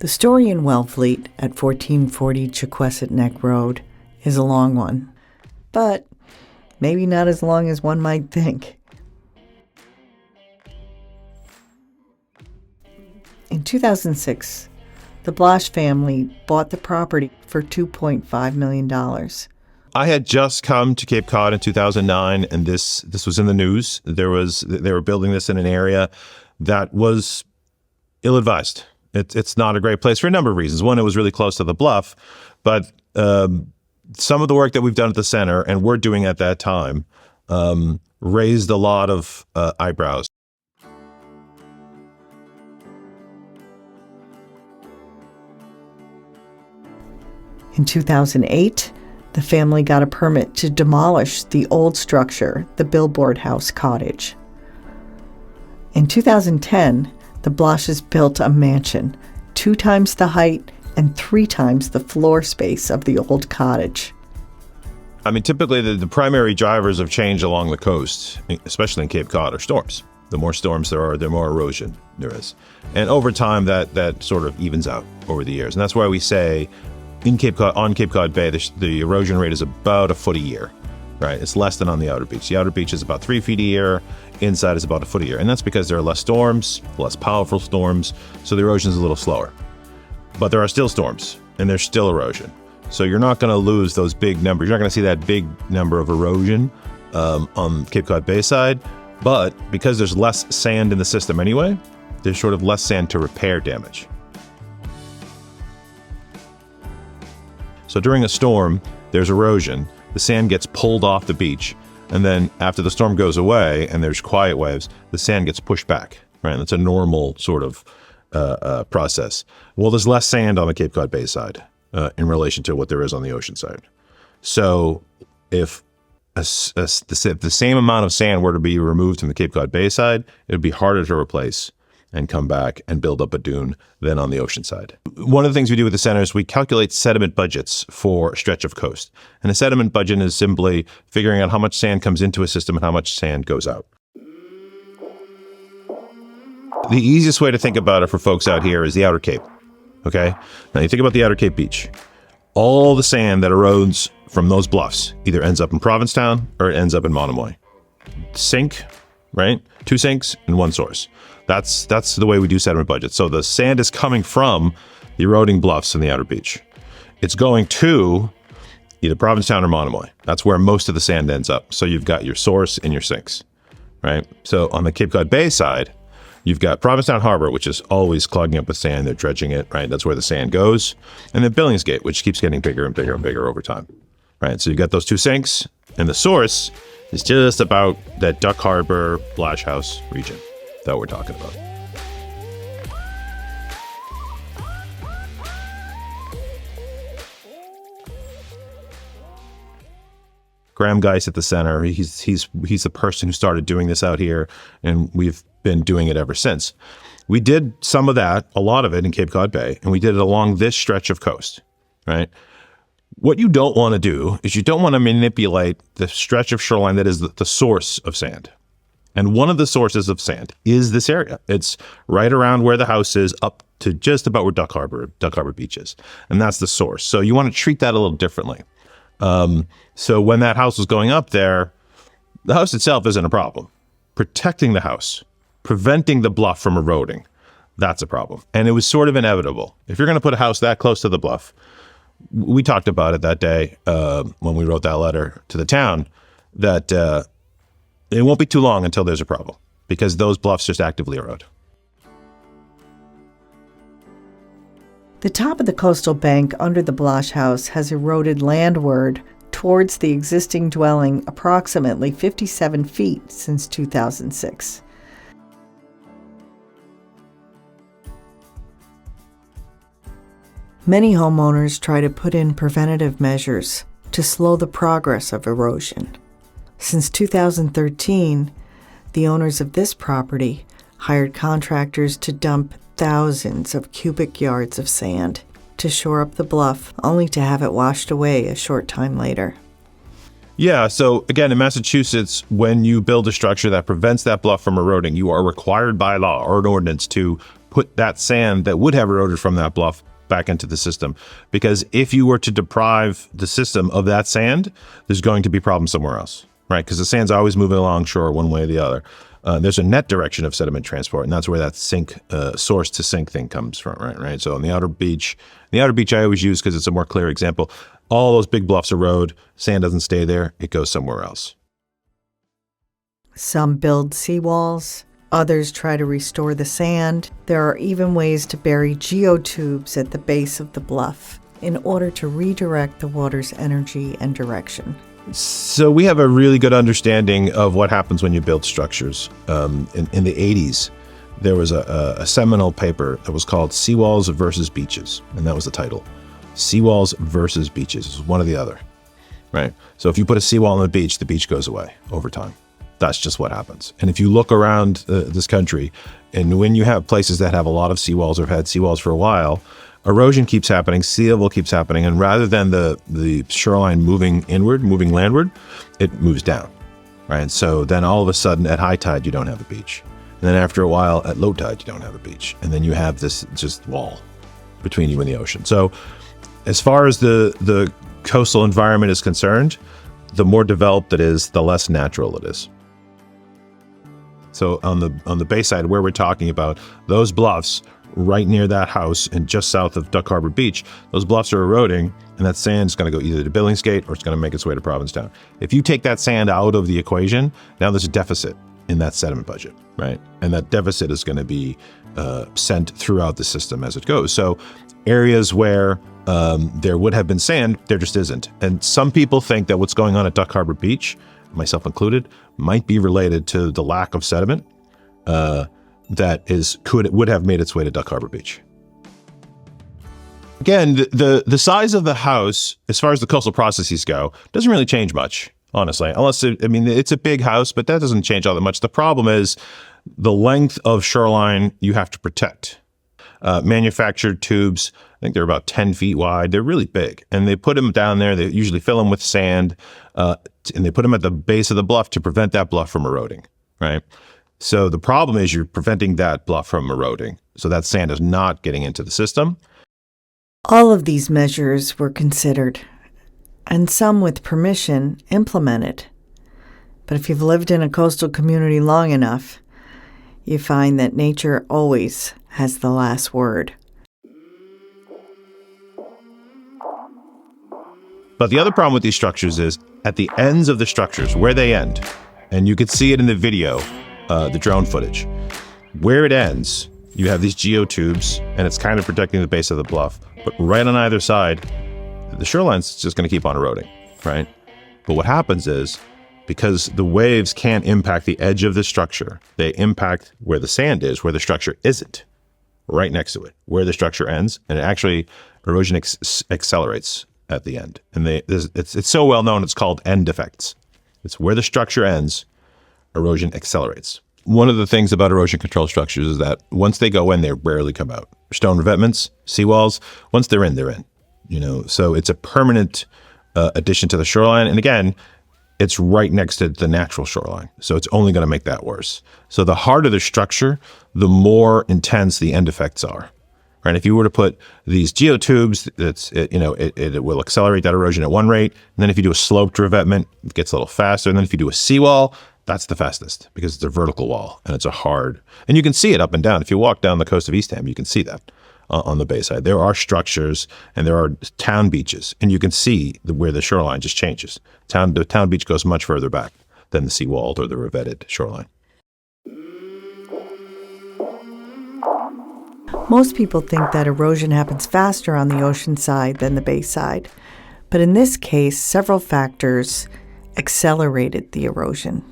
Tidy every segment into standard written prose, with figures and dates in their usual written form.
The story in Wellfleet at 1440 Chequesset Neck Road is a long one, but maybe not as long as one might think. In 2006, the Blosh family bought the property for $2.5 million. I had just come to Cape Cod in 2009, and this was in the news. They were building this in an area that was ill-advised. It's not a great place for a number of reasons. One, it was really close to the bluff, but some of the work that we've done at the center and we're doing at that time raised a lot of eyebrows. In 2008, the family got a permit to demolish the old structure, the Billboard House cottage. In 2010, the Bloshes built a mansion, 2 times the height and 3 times the floor space of the old cottage. I mean, typically the primary drivers of change along the coast, especially in Cape Cod, are storms. The more storms there are, the more erosion there is. And over time, that sort of evens out over the years. And that's why we say on Cape Cod Bay, the erosion rate is about a foot a year, right? It's less than on the outer beach. The outer beach is about 3 feet a year. Inside is about a foot a year. And that's because there are less storms, less powerful storms, so the erosion is a little slower. But there are still storms, and there's still erosion. So you're not going to lose those big numbers. You're not going to see that big number of erosion on Cape Cod Bay side. But because there's less sand in the system anyway, there's sort of less sand to repair damage. So during a storm, there's erosion. The sand gets pulled off the beach. And then after the storm goes away and there's quiet waves, the sand gets pushed back, right? That's a normal sort of process. Well, there's less sand on the Cape Cod Bay side in relation to what there is on the ocean side. So if the same amount of sand were to be removed from the Cape Cod Bay side, it would be harder to replace and come back and build up a dune than on the ocean side. One of the things we do with the center is we calculate sediment budgets for a stretch of coast. And a sediment budget is simply figuring out how much sand comes into a system and how much sand goes out. The easiest way to think about it for folks out here is the Outer Cape, okay? Now you think about the Outer Cape Beach. All the sand that erodes from those bluffs either ends up in Provincetown or it ends up in Monomoy. Sink, right? 2 sinks and 1 source. That's the way we do sediment budgets. So the sand is coming from the eroding bluffs in the outer beach. It's going to either Provincetown or Monomoy. That's where most of the sand ends up. So you've got your source and your sinks, right? So on the Cape Cod Bay side, you've got Provincetown Harbor, which is always clogging up with sand. They're dredging it, right? That's where the sand goes. And then Billingsgate, which keeps getting bigger and bigger and bigger over time, right? So you've got those 2 sinks, and the source is just about that Duck Harbor, Blash House region that we're talking about. Graham Geis at the center, he's the person who started doing this out here, and we've been doing it ever since. We did some of that, a lot of it in Cape Cod Bay, and we did it along this stretch of coast, right? What you don't want to do is you don't want to manipulate the stretch of shoreline that is the source of sand. And one of the sources of sand is this area. It's right around where the house is, up to just about where Duck Harbor Beach is. And that's the source. So you want to treat that a little differently. So when that house was going up there, the house itself isn't a problem. Protecting the house, preventing the bluff from eroding, that's a problem. And it was sort of inevitable. If you're going to put a house that close to the bluff, we talked about it that day when we wrote that letter to the town, that it won't be too long until there's a problem, because those bluffs just actively erode. The top of the coastal bank under the Blosh House has eroded landward towards the existing dwelling approximately 57 feet since 2006. Many homeowners try to put in preventative measures to slow the progress of erosion. Since 2013, the owners of this property hired contractors to dump thousands of cubic yards of sand to shore up the bluff, only to have it washed away a short time later. Yeah, so again, in Massachusetts, when you build a structure that prevents that bluff from eroding, you are required by law or an ordinance to put that sand that would have eroded from that bluff back into the system. Because if you were to deprive the system of that sand, there's going to be problems somewhere else, right? Because the sand's always moving along shore one way or the other. There's a net direction of sediment transport, and that's where that sink, source to sink thing comes from, right? So on the outer beach I always use because it's a more clear example. All those big bluffs erode, sand doesn't stay there, it goes somewhere else. Some build seawalls, others try to restore the sand. There are even ways to bury geotubes at the base of the bluff in order to redirect the water's energy and direction. So we have a really good understanding of what happens when you build structures. In the 80s, there was a seminal paper that was called Seawalls versus Beaches, and that was the title. Seawalls versus beaches. It was one or the other, right? So if you put a seawall on the beach goes away over time. That's just what happens. And if you look around this country, and when you have places that have a lot of seawalls or have had seawalls for a while, erosion keeps happening, sea level keeps happening, and rather than the shoreline moving inward, moving landward, it moves down, right? So then all of a sudden at high tide, you don't have a beach. And then after a while at low tide, you don't have a beach. And then you have this just wall between you and the ocean. So as far as the coastal environment is concerned, the more developed it is, the less natural it is. So on the bay side where we're talking about, those bluffs right near that house and just south of Duck Harbor Beach, those bluffs are eroding, and that sand is going to go either to Billingsgate or it's going to make its way to Provincetown. If you take that sand out of the equation, now there's a deficit in that sediment budget, right? And that deficit is going to be sent throughout the system as it goes. So areas where there would have been sand, there just isn't. And some people think that what's going on at Duck Harbor Beach, myself included, might be related to the lack of sediment that would have made its way to Duck Harbor Beach. Again, the size of the house, as far as the coastal processes go, doesn't really change much, honestly. It's a big house, but that doesn't change all that much. The problem is the length of shoreline you have to protect. Manufactured tubes, I think they're about 10 feet wide. They're really big. And they put them down there. They usually fill them with sand. And they put them at the base of the bluff to prevent that bluff from eroding, right? So the problem is you're preventing that bluff from eroding. So that sand is not getting into the system. All of these measures were considered, and some with permission implemented. But if you've lived in a coastal community long enough, you find that nature always has the last word. But the other problem with these structures is at the ends of the structures, where they end, and you could see it in the video, the drone footage, where it ends, you have these geotubes, and it's kind of protecting the base of the bluff. But right on either side, the shoreline's just going to keep on eroding, right? But what happens is, because the waves can't impact the edge of the structure, they impact where the sand is, where the structure isn't, right next to it, where the structure ends, and it actually, erosion accelerates at the end. And it's so well known, it's called end effects. It's where the structure ends, erosion accelerates. One of the things about erosion control structures is that once they go in, they rarely come out. Stone revetments, seawalls, once they're in, they're in. So it's a permanent addition to the shoreline. And again, it's right next to the natural shoreline. So it's only going to make that worse. So the harder the structure, the more intense the end effects are. Right? If you were to put these geotubes, it will accelerate that erosion at one rate. And then if you do a sloped revetment, it gets a little faster. And then if you do a seawall, that's the fastest because it's a vertical wall and it's a hard, and you can see it up and down. If you walk down the coast of Eastham, you can see that on the bayside. There are structures and there are town beaches, and you can see where the shoreline just changes. The town beach goes much further back than the seawalled or the revetted shoreline. Most people think that erosion happens faster on the ocean side than the bay side, but in this case, several factors accelerated the erosion.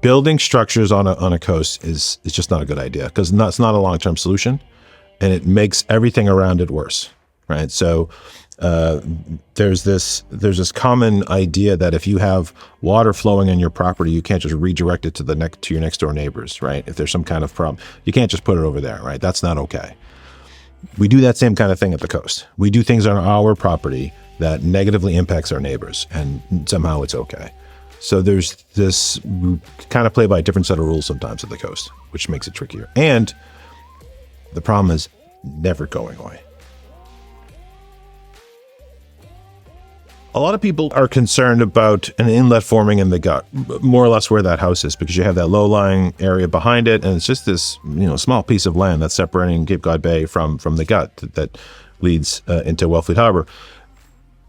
Building structures on a coast is just not a good idea because it's not a long-term solution, and it makes everything around it worse, right? So there's this common idea that if you have water flowing on your property, you can't just redirect it to your next door neighbors, right? If there's some kind of problem, you can't just put it over there, right? That's not okay. We do that same kind of thing at the coast. We do things on our property that negatively impacts our neighbors, and somehow it's okay. So there's this, we kind of play by a different set of rules sometimes at the coast, which makes it trickier. And the problem is never going away. A lot of people are concerned about an inlet forming in the gut, more or less where that house is, because you have that low-lying area behind it, and it's just this, small piece of land that's separating Cape Cod Bay from the gut that leads into Wellfleet Harbor.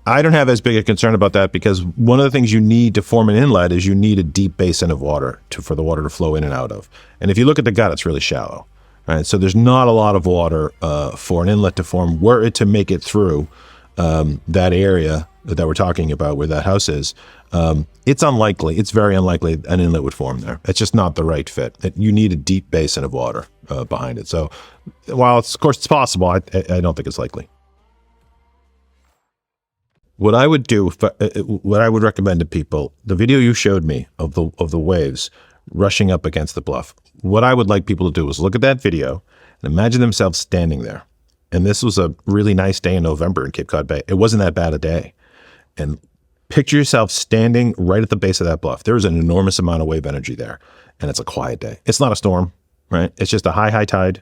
I don't have as big a concern about that, because one of the things you need to form an inlet is you need a deep basin of water for the water to flow in and out of. And if you look at the gut, it's really shallow, right? So there's not a lot of water for an inlet to form. Were it to make it through that area that we're talking about where that house is, it's unlikely. It's very unlikely an inlet would form there. It's just not the right fit. You need a deep basin of water behind it. So while of course it's possible, I don't think it's likely. What I would do, what I would recommend to people, the video you showed me of the waves rushing up against the bluff, what I would like people to do is look at that video and imagine themselves standing there. And this was a really nice day in November in Cape Cod Bay. It wasn't that bad a day. And picture yourself standing right at the base of that bluff. There is an enormous amount of wave energy there, and it's a quiet day. It's not a storm, right? It's just a high tide,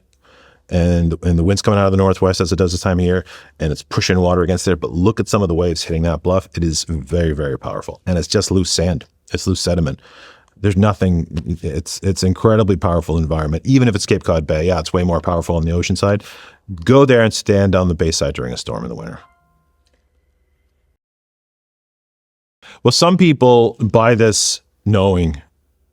and the wind's coming out of the northwest as it does this time of year, and it's pushing water against it. But look at some of the waves hitting that bluff. It is very, very powerful, and it's just loose sand. It's loose sediment. There's nothing. It's incredibly powerful environment. Even if it's Cape Cod Bay, yeah, it's way more powerful on the ocean side. Go there and stand on the bayside during a storm in the winter. Well, some people buy this knowing,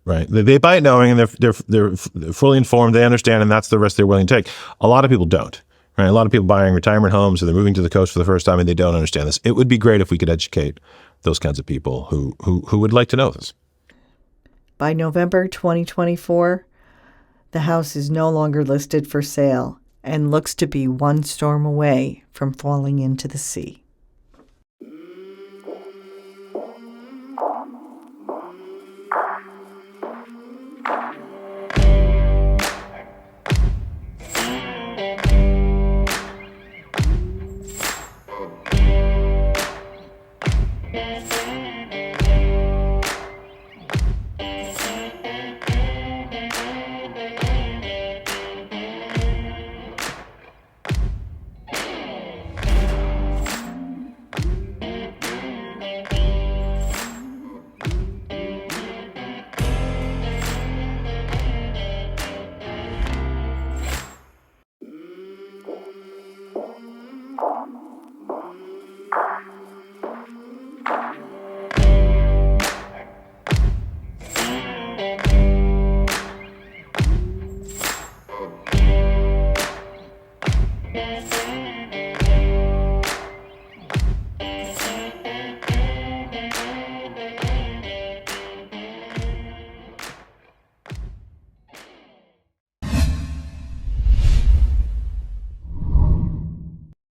right? They buy it knowing, and they're fully informed. They understand, and that's the risk they're willing to take. A lot of people don't, right? A lot of people buying retirement homes, or they're moving to the coast for the first time, and they don't understand this. It would be great if we could educate those kinds of people who would like to know this. By November 2024, the house is no longer listed for sale and looks to be one storm away from falling into the sea.